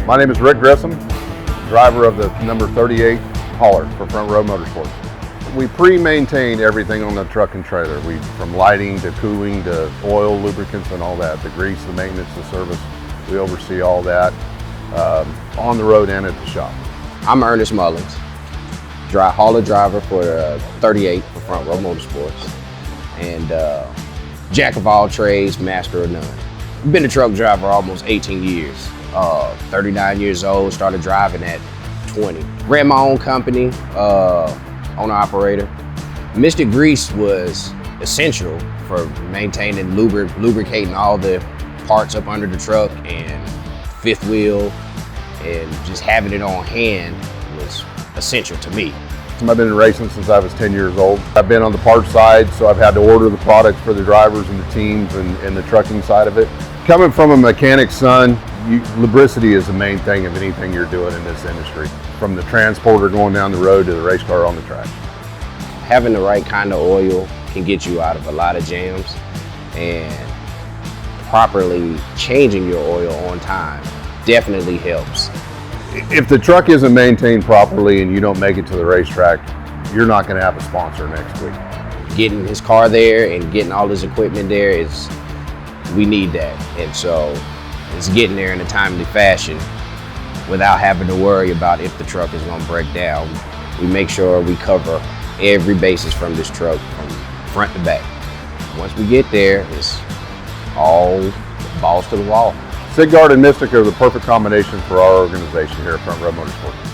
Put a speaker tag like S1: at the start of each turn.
S1: My name is Rick Grissom, driver of the number 38 hauler for Front Row Motorsports. We pre-maintain everything on the truck and trailer. From lighting to cooling to oil, lubricants and all that, the grease, the maintenance, the service. We oversee all that on the road and at the shop.
S2: I'm Ernest Mullins, hauler driver for 38 for Front Row Motorsports, and jack of all trades, master of none. I've been a truck driver almost 18 years. 39 years old, started driving at 20. Ran my own company, owner-operator. Mystic Grease was essential for maintaining, lubricating all the parts up under the truck and fifth wheel, and just having it on hand was essential to me.
S1: I've been in racing since I was 10 years old. I've been on the parts side, so I've had to order the products for the drivers and the teams and the trucking side of it. Coming from a mechanic's son, lubricity is the main thing of anything you're doing in this industry. From the transporter going down the road to the race car on the track.
S2: Having the right kind of oil can get you out of a lot of jams, and properly changing your oil on time definitely helps.
S1: If the truck isn't maintained properly and you don't make it to the racetrack, you're not going to have a sponsor next week.
S2: Getting his car there and getting all his equipment there we need that. And so it's getting there in a timely fashion without having to worry about if the truck is going to break down. We make sure we cover every basis from this truck from front to back. Once we get there, it's all balls to the wall.
S1: Sigard and Mystic are the perfect combination for our organization here at Front Row Motorsports.